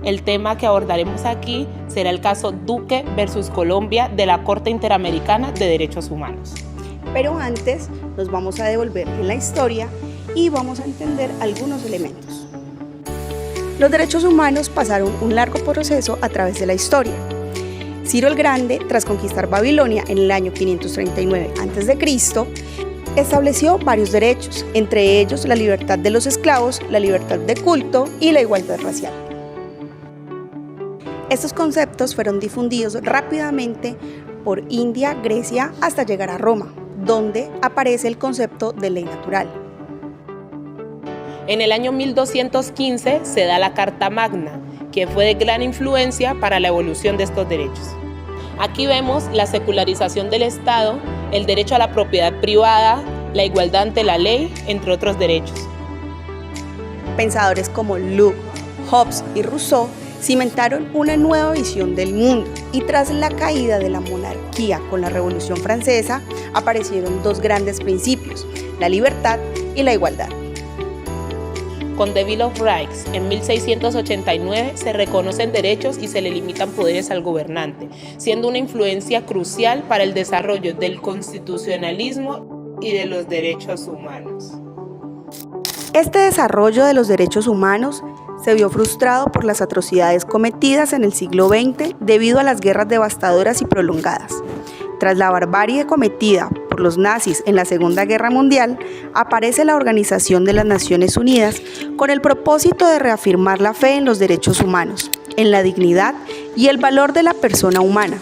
el tema que abordaremos aquí será el caso Duque versus Colombia de la Corte Interamericana de Derechos Humanos. Pero antes nos vamos a devolver en la historia y vamos a entender algunos elementos. Los derechos humanos pasaron un largo proceso a través de la historia. Ciro el Grande, tras conquistar Babilonia en el año 539 a.C., estableció varios derechos, entre ellos la libertad de los esclavos, la libertad de culto y la igualdad racial. Estos conceptos fueron difundidos rápidamente por India, Grecia, hasta llegar a Roma, donde aparece el concepto de ley natural. En el año 1215 se da la Carta Magna, que fue de gran influencia para la evolución de estos derechos. Aquí vemos la secularización del Estado, el derecho a la propiedad privada, la igualdad ante la ley, entre otros derechos. Pensadores como Locke, Hobbes y Rousseau cimentaron una nueva visión del mundo, y tras la caída de la monarquía con la Revolución Francesa aparecieron dos grandes principios: la libertad y la igualdad. Con The Bill of Rights, en 1689, se reconocen derechos y se le limitan poderes al gobernante, siendo una influencia crucial para el desarrollo del constitucionalismo y de los derechos humanos. Este desarrollo de los derechos humanos se vio frustrado por las atrocidades cometidas en el siglo XX debido a las guerras devastadoras y prolongadas. Tras la barbarie cometida por los nazis en la Segunda Guerra Mundial, aparece la Organización de las Naciones Unidas con el propósito de reafirmar la fe en los derechos humanos, en la dignidad y el valor de la persona humana.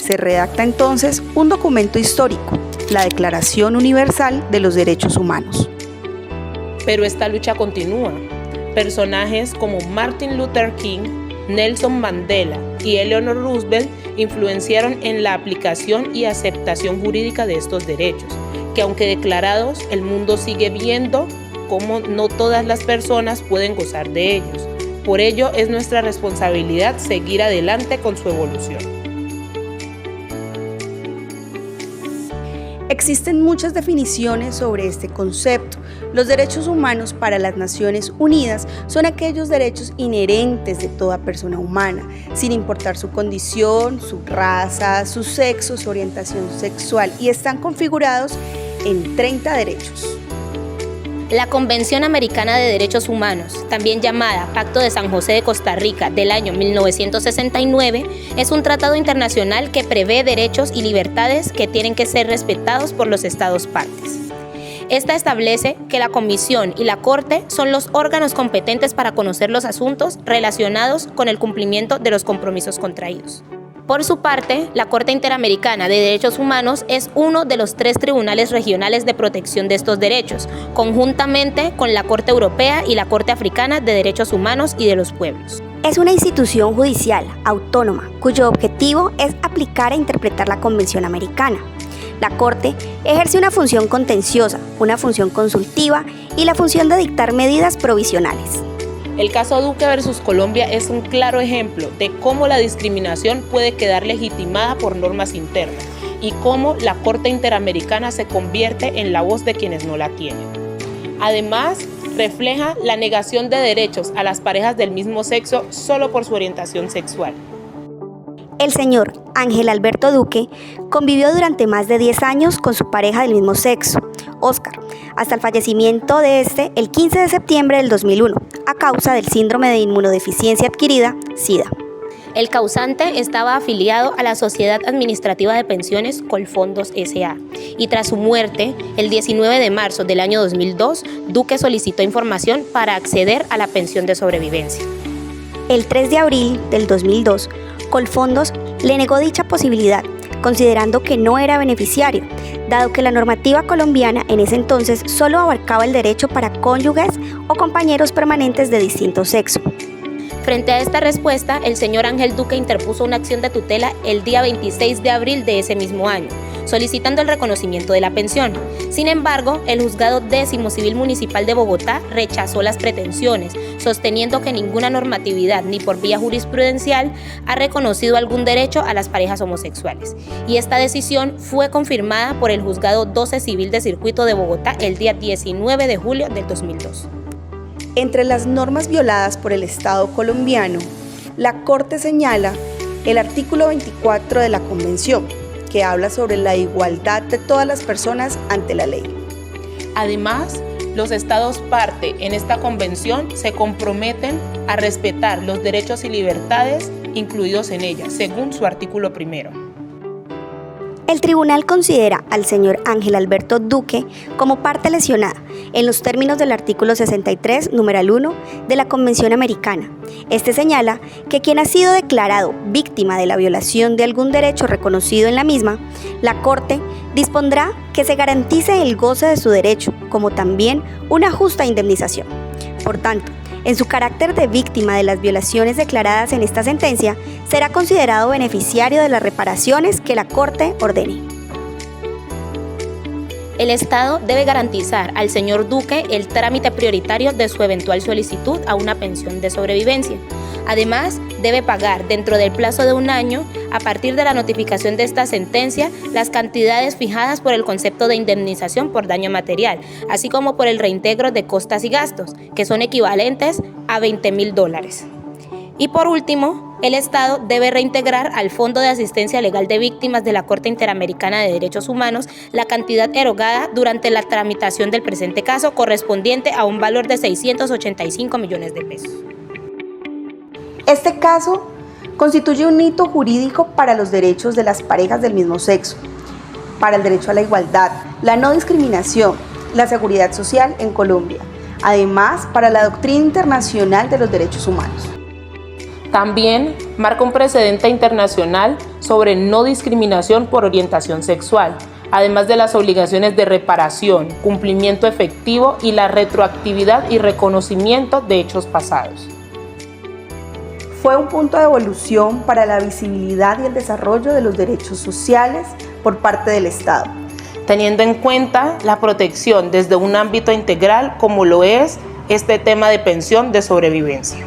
Se redacta entonces un documento histórico, la Declaración Universal de los Derechos Humanos. Pero esta lucha continúa. Personajes como Martin Luther King, Nelson Mandela y Eleanor Roosevelt influenciaron en la aplicación y aceptación jurídica de estos derechos, que aunque declarados, el mundo sigue viendo cómo no todas las personas pueden gozar de ellos. Por ello, es nuestra responsabilidad seguir adelante con su evolución. Existen muchas definiciones sobre este concepto. Los derechos humanos para las Naciones Unidas son aquellos derechos inherentes de toda persona humana, sin importar su condición, su raza, su sexo, su orientación sexual, y están configurados en 30 derechos. La Convención Americana de Derechos Humanos, también llamada Pacto de San José de Costa Rica del año 1969, es un tratado internacional que prevé derechos y libertades que tienen que ser respetados por los Estados partes. Esta establece que la Comisión y la Corte son los órganos competentes para conocer los asuntos relacionados con el cumplimiento de los compromisos contraídos. Por su parte, la Corte Interamericana de Derechos Humanos es uno de los 3 tribunales regionales de protección de estos derechos, conjuntamente con la Corte Europea y la Corte Africana de Derechos Humanos y de los Pueblos. Es una institución judicial autónoma cuyo objetivo es aplicar e interpretar la Convención Americana. La Corte ejerce una función contenciosa, una función consultiva y la función de dictar medidas provisionales. El caso Duque versus Colombia es un claro ejemplo de cómo la discriminación puede quedar legitimada por normas internas y cómo la Corte Interamericana se convierte en la voz de quienes no la tienen. Además, refleja la negación de derechos a las parejas del mismo sexo solo por su orientación sexual. El señor Ángel Alberto Duque convivió durante más de 10 años con su pareja del mismo sexo, Óscar, hasta el fallecimiento de este el 15 de septiembre del 2001, a causa del síndrome de inmunodeficiencia adquirida, SIDA. El causante estaba afiliado a la Sociedad Administrativa de Pensiones Colfondos S.A. y tras su muerte, el 19 de marzo del año 2002, Duque solicitó información para acceder a la pensión de sobrevivencia. El 3 de abril del 2002, Colfondos le negó dicha posibilidad, considerando que no era beneficiario, dado que la normativa colombiana en ese entonces solo abarcaba el derecho para cónyuges o compañeros permanentes de distinto sexo. Frente a esta respuesta, el señor Ángel Duque interpuso una acción de tutela el día 26 de abril de ese mismo año, solicitando el reconocimiento de la pensión. Sin embargo, el Juzgado 10º Civil Municipal de Bogotá rechazó las pretensiones, sosteniendo que ninguna normatividad ni por vía jurisprudencial ha reconocido algún derecho a las parejas homosexuales. Y esta decisión fue confirmada por el Juzgado 12 Civil de Circuito de Bogotá el día 19 de julio del 2002. Entre las normas violadas por el Estado colombiano la Corte señala el artículo 24 de la Convención, que habla sobre la igualdad de todas las personas ante la ley. Además, los estados parte en esta convención se comprometen a respetar los derechos y libertades incluidos en ella, según su artículo 1. El tribunal considera al señor Ángel Alberto Duque como parte lesionada en los términos del artículo 63, numeral 1 de la Convención Americana. Este señala que quien ha sido declarado víctima de la violación de algún derecho reconocido en la misma, la Corte dispondrá que se garantice el goce de su derecho, como también una justa indemnización. Por tanto, en su carácter de víctima de las violaciones declaradas en esta sentencia, será considerado beneficiario de las reparaciones que la Corte ordene. El Estado debe garantizar al señor Duque el trámite prioritario de su eventual solicitud a una pensión de sobrevivencia. Además, debe pagar dentro del plazo de 1 año, a partir de la notificación de esta sentencia, las cantidades fijadas por el concepto de indemnización por daño material, así como por el reintegro de costas y gastos, que son equivalentes a $20,000. Y por último, el Estado debe reintegrar al Fondo de Asistencia Legal de Víctimas de la Corte Interamericana de Derechos Humanos la cantidad erogada durante la tramitación del presente caso, correspondiente a un valor de 685 millones de pesos. Este caso constituye un hito jurídico para los derechos de las parejas del mismo sexo, para el derecho a la igualdad, la no discriminación, la seguridad social en Colombia, además para la doctrina internacional de los derechos humanos. También marca un precedente internacional sobre no discriminación por orientación sexual, además de las obligaciones de reparación, cumplimiento efectivo y la retroactividad y reconocimiento de hechos pasados. Fue un punto de evolución para la visibilidad y el desarrollo de los derechos sociales por parte del Estado, teniendo en cuenta la protección desde un ámbito integral como lo es este tema de pensión de sobrevivencia.